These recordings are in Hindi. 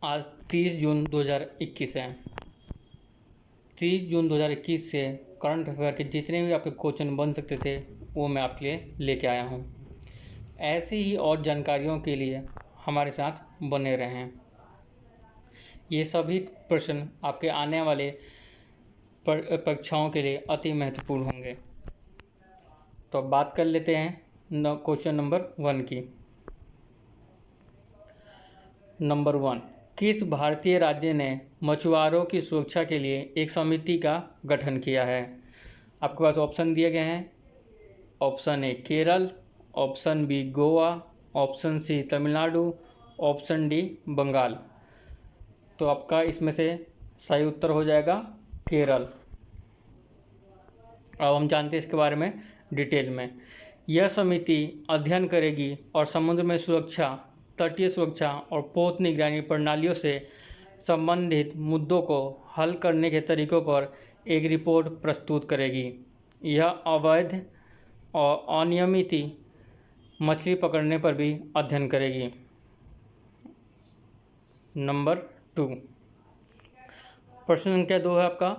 आज 30 जून 2021 है। 30 जून 2021 से करंट अफेयर के जितने भी आपके क्वेश्चन बन सकते थे वो मैं आपके लिए लेके आया हूँ। ऐसी ही और जानकारियों के लिए हमारे साथ बने रहें। ये सभी प्रश्न आपके आने वाले परीक्षाओं के लिए अति महत्वपूर्ण होंगे। तो अब बात कर लेते हैं क्वेश्चन नंबर 1 की। नंबर 1, किस भारतीय राज्य ने मछुआरों की सुरक्षा के लिए एक समिति का गठन किया है? आपके पास ऑप्शन दिए गए हैं। Option A Kerala, option B Goa, option C Tamil Nadu, option D Bengal. तो आपका इसमें से सही उत्तर हो जाएगा केरल। अब हम जानते हैं इसके बारे में डिटेल में। यह समिति अध्ययन करेगी और समुद्र में सुरक्षा, तटीय सुरक्षा और पोत निगरानी प्रणालियों से संबंधित मुद्दों को हल करने के तरीकों पर एक रिपोर्ट प्रस्तुत करेगी। यह अवैध और अनियमित मछली पकड़ने पर भी अध्ययन करेगी। नंबर 2, प्रश्न संख्या 2 है आपका,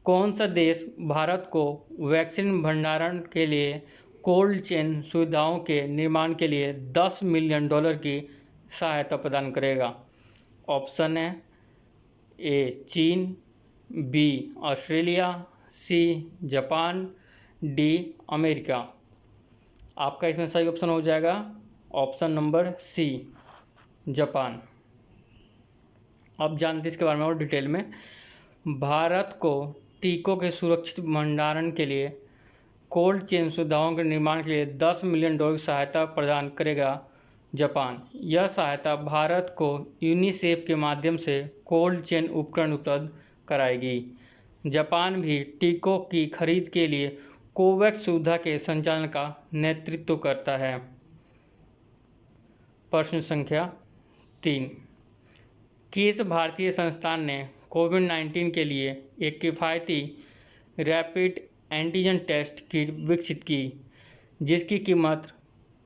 कौन सा देश भारत को वैक्सीन भंडारण के लिए कोल्ड चेन सुविधाओं के निर्माण के लिए $10 मिलियन की सहायता प्रदान करेगा? ऑप्शन है ए चीन, बी ऑस्ट्रेलिया, सी जापान, डी अमेरिका। आपका इसमें सही ऑप्शन हो जाएगा ऑप्शन नंबर सी जापान। अब जानते हैं इसके बारे में और डिटेल में। भारत को टीकों के सुरक्षित भंडारण के लिए कोल्ड चेन सुविधाओं के निर्माण के लिए $10 मिलियन की सहायता प्रदान करेगा जापान। यह सहायता भारत को यूनिसेफ के माध्यम से कोल्ड चेन उपकरण उपलब्ध कराएगी। जापान भी टीकों की खरीद के लिए कोवैक्स सुविधा के संचालन का नेतृत्व करता है। प्रश्न संख्या 3, किस भारतीय संस्थान ने कोविड-19 के लिए एक किफ़ायती रैपिड एंटीजन टेस्ट किट विकसित की जिसकी कीमत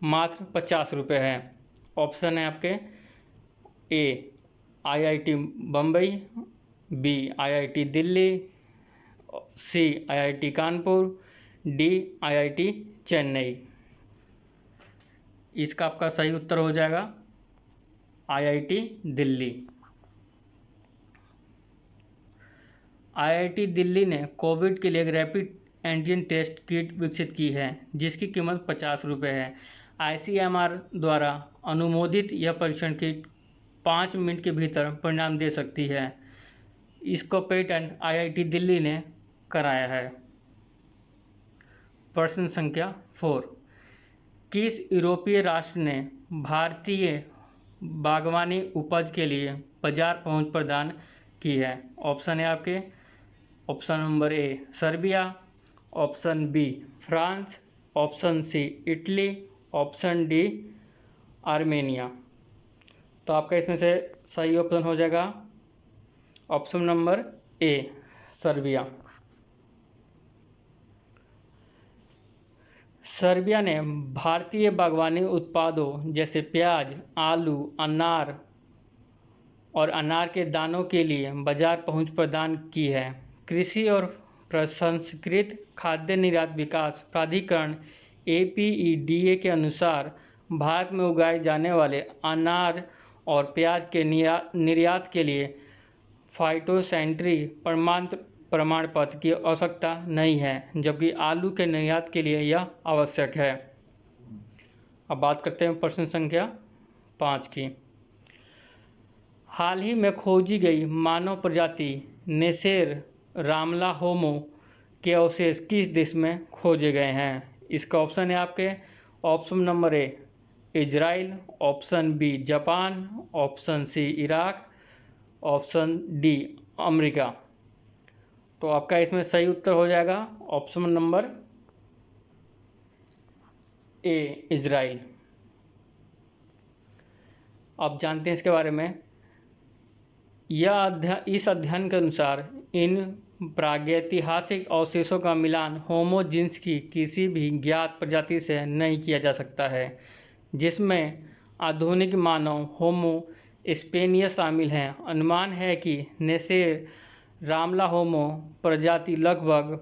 मात्र ₹50 है? ऑप्शन है आपके A IIT Bombay, B IIT Delhi, C IIT Kanpur, D IIT Chennai. इसका आपका सही उत्तर हो जाएगा IIT दिल्ली। IIT दिल्ली ने कोविड के लिए एक रैपिड एंटीजन टेस्ट किट विकसित की है जिसकी कीमत ₹50 है। ICMR द्वारा अनुमोदित यह परीक्षण किट 5 मिनट के भीतर परिणाम दे सकती है। इसको पेटेंट IIT दिल्ली ने कराया है। प्रश्न संख्या 4, किस यूरोपीय राष्ट्र ने भारतीय बागवानी उपज के लिए बाजार पहुंच प्रदान की है? ऑप्शन है आपके option number A Serbia, option B France, option C Italy, option D Armenia. तो आपका इसमें से सही ऑप्शन हो जाएगा option number A Serbia. Serbia ने भारतीय बागवानी उत्पादों जैसे प्याज, आलू, अनार और अनार के दानों के लिए बाजार पहुंच प्रदान की है। कृषि और प्रसंस्कृत खाद्य निर्यात विकास प्राधिकरण APEDA के अनुसार भारत में उगाए जाने वाले अनार और प्याज के निर्यात के लिए फाइटोसैनिटरी प्रमाण पत्र की आवश्यकता नहीं है, जबकि आलू के निर्यात के लिए यह आवश्यक है। अब बात करते हैं प्रश्न संख्या 5 की। हाल ही में खोजी गई मानव प्रजाति नेसेर रामला होमो के अवशेष किस देश में खोजे गए हैं? इसका ऑप्शन है आपके option number A Israel, option B जापान, option C Iraq, option D America. तो आपका इसमें सही उत्तर हो जाएगा ऑप्शन नंबर ए इजराइल। अब जानते हैं इसके बारे में। इस अध्ययन के अनुसार इन प्रागैतिहासिक अवशेषों का मिलान होमो जीन्स की किसी भी ज्ञात प्रजाति से नहीं किया जा सकता है, जिसमें आधुनिक मानव होमो स्पेनिया शामिल हैं। अनुमान है कि नेसेर रामला होमो प्रजाति लगभग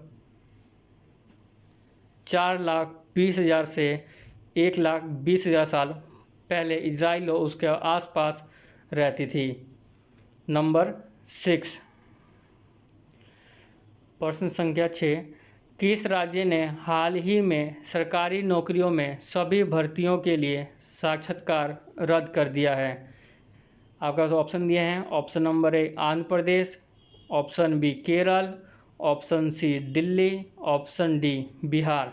4,20,000 से 1,20,000 साल पहले इजराइल और उसके आसपास रहती थी। नंबर 6, प्रश्न संख्या 6, किस राज्य ने हाल ही में सरकारी नौकरियों में सभी भर्तियों के लिए साक्षात्कार रद्द कर दिया है? आपके पास ऑप्शन दिए हैं। Option number A Andhra Pradesh, option B Kerala, option C Delhi, option D Bihar.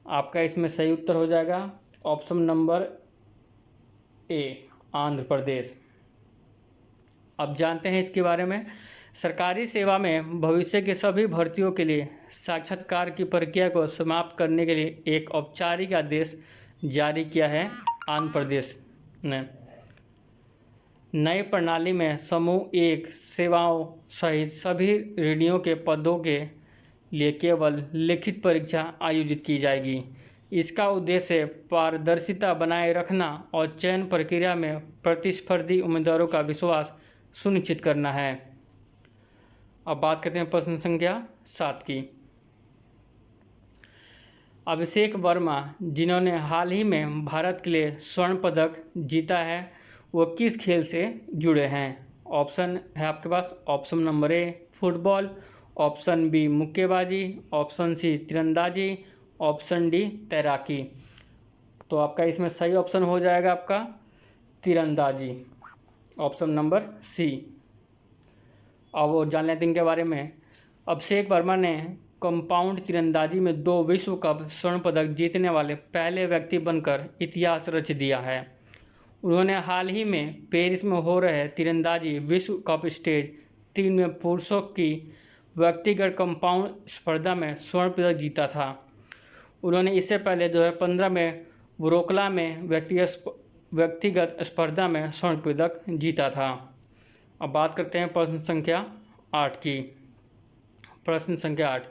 आपका इसमें सही उत्तर हो जाएगा option number A Andhra Pradesh. अब जानते हैं इसके बारे में। सरकारी सेवा में भविष्य की सभी भर्तियों के लिए साक्षात्कार की प्रक्रिया को समाप्त करने के लिए एक औपचारिक आदेश जारी किया है आंध्र प्रदेश ने। नई प्रणाली में समूह 1 सेवाओं सहित सभी ऋणियों के पदों के लिए केवल लिखित परीक्षा आयोजित की जाएगी। इसका उद्देश्य पारदर्शिता बनाए रखना और चयन प्रक्रिया में प्रतिस्पर्धी उम्मीदवारों का विश्वास सुनिश्चित करना है। अब बात करते हैं प्रश्न संख्या 7 की। अभिषेक वर्मा, जिन्होंने हाल ही में भारत के लिए स्वर्ण पदक जीता है, वो किस खेल से जुड़े हैं? ऑप्शन है आपके पास। Option number A football, option B मुक्केबाजी, ऑप्शन सी तीरंदाजी, ऑप्शन डी तैराकी। तो आपका इसमें सही ऑप्शन हो जाएगा आपका तीरंदाजी, ऑप्शन नंबर सी। अब वो जान लेते हैं इनके बारे में। अभिषेक वर्मा ने कंपाउंड तीरंदाजी में 2 विश्व कप स्वर्ण पदक जीतने वाले पहले व्यक्ति बनकर इतिहास रच दिया है। उन्होंने हाल ही में पेरिस में हो रहे तीरंदाजी विश्व कप स्टेज 3 में पुरुषों की व्यक्तिगत कंपाउंड स्पर्धा में स्वर्ण पदक जीता था। उन्होंने इससे पहले 2015 में वरोकला में व्यक्तिगत स्पर्धा में स्वर्ण पदक जीता था। अब बात करते हैं प्रश्न संख्या 8 की। प्रश्न संख्या 8,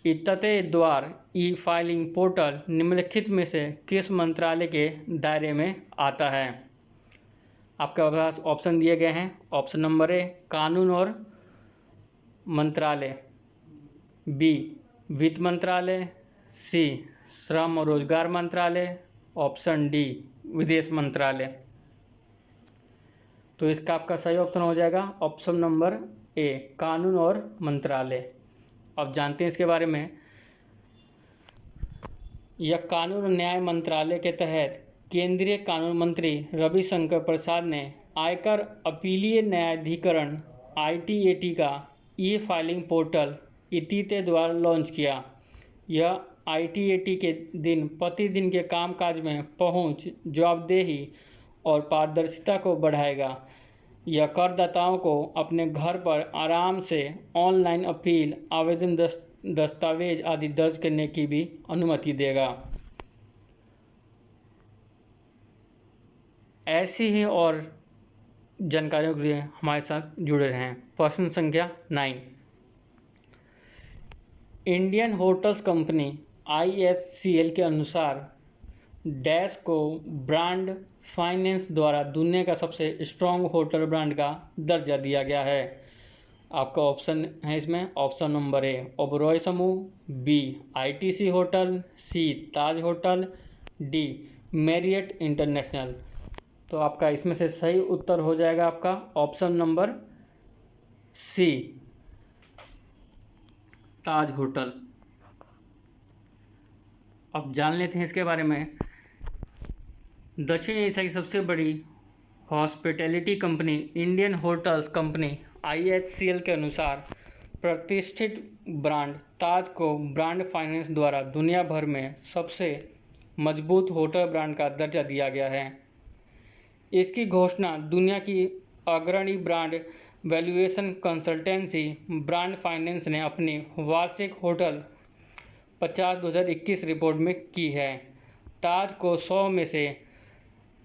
इत्तते द्वार ई फाइलिंग पोर्टल निम्नलिखित में से किस मंत्रालय के दायरे में आता है? आपके पास ऑप्शन दिए गए हैं। ऑप्शन नंबर ए कानून और मंत्रालय, बी वित्त मंत्रालय, सी श्रम और रोजगार मंत्रालय, ऑप्शन डी विदेश मंत्रालय। तो इसका आपका सही ऑप्शन हो जाएगा ऑप्शन नंबर ए कानून और मंत्रालय। अब जानते हैं इसके बारे में। यह कानून और न्याय मंत्रालय के तहत केंद्रीय कानून मंत्री रविशंकर प्रसाद ने आयकर अपीलीय न्यायाधिकरण ITAT का ई फाइलिंग पोर्टल इत्तते द्वारा लॉन्च किया। यह ITAT के दिन प्रतिदिन के कामकाज में पहुंच, जवाबदेही और पारदर्शिता को बढ़ाएगा। यह करदाताओं को अपने घर पर आराम से ऑनलाइन अपील, आवेदन, दस्तावेज आदि दर्ज करने की भी अनुमति देगा। ऐसी ही और जानकारियों के लिए हमारे साथ जुड़े रहें। प्रश्न संख्या 9, इंडियन होटल्स कंपनी IHCL के अनुसार डैश को ब्रांड फाइनेंस द्वारा दुनिया का सबसे स्ट्रॉन्ग होटल ब्रांड का दर्जा दिया गया है। आपका ऑप्शन है इसमें। ऑप्शन नंबर ए ओबरॉय समूह, बी ITC होटल, सी ताज होटल, डी मैरियट इंटरनेशनल। तो आपका इसमें से सही उत्तर हो जाएगा आपका ऑप्शन नंबर सी ताज होटल। अब जान लेते हैं इसके बारे में। दक्षिण एशिया की सबसे बड़ी hospitality company Indian hotels company IHCL के अनुसार प्रतिष्ठित ब्रांड ताज को ब्रांड फाइनेंस द्वारा दुनिया भर में सबसे मजबूत होटल ब्रांड का दर्जा दिया गया है। इसकी घोषणा दुनिया की अग्रणी brand valuation consultancy brand finance ने अपनी वार्षिक होटल 50 2021 रिपोर्ट में की है। ताज को 100 में से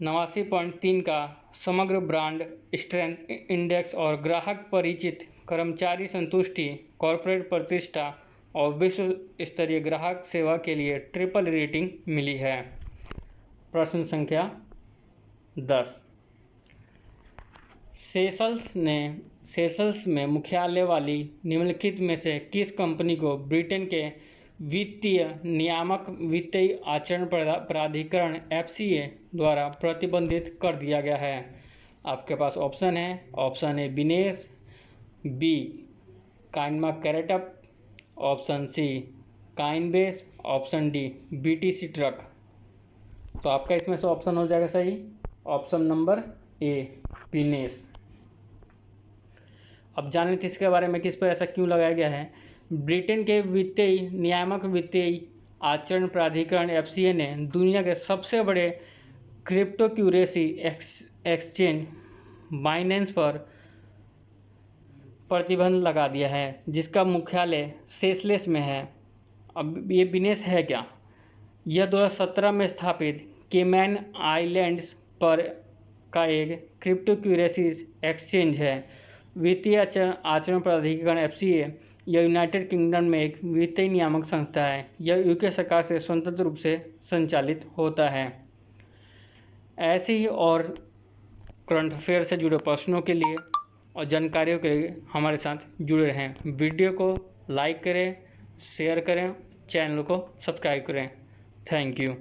89.3 का समग्र ब्रांड स्ट्रेंथ इंडेक्स और ग्राहक परिचित, कर्मचारी संतुष्टि, कॉर्पोरेट प्रतिष्ठा और विश्व स्तरीय ग्राहक सेवा के लिए ट्रिपल रेटिंग मिली है। प्रश्न संख्या 10। सेशल्स में मुख्यालय वाली निम्नलिखित में से किस कंपनी को ब्रिटेन के वित्तीय नियामक वित्तीय आचरण प्राधिकरण FCA द्वारा प्रतिबंधित कर दिया गया है? आपके पास ऑप्शन है। ऑप्शन ए बिनेस, बी काइनमा कैरेटअप, option C Coinbase, option D BTC Turk. तो आपका इसमें से ऑप्शन हो जाएगा सही, ऑप्शन नंबर ए बिनेस। अब जान लेते इसके बारे में, किस पर ऐसा क्यों लगाया गया है। ब्रिटेन के वित्तीय नियामक वित्तीय आचरण प्राधिकरण FCA ने दुनिया के सबसे बड़े क्रिप्टो क्यूरेंसी एक्सचेंज बाइनेंस पर प्रतिबंध लगा दिया है, जिसका मुख्यालय सेशल्स में है। अब ये बिनेस है क्या? यह 2017 में स्थापित केमैन आइलैंड्स पर का एक क्रिप्टो क्यूरेंसी एक्सचेंज है। वित्तीय आचरण प्राधिकरण FCA यह यूनाइटेड किंगडम में एक वित्तीय नियामक संस्था है। यह UK सरकार से स्वतंत्र रूप से संचालित होता है। ऐसे ही और करंट अफेयर से जुड़े प्रश्नों के लिए और जानकारियों के लिए हमारे साथ जुड़े रहें। वीडियो को लाइक करें, शेयर करें, चैनल को सब्सक्राइब करें। Thank you.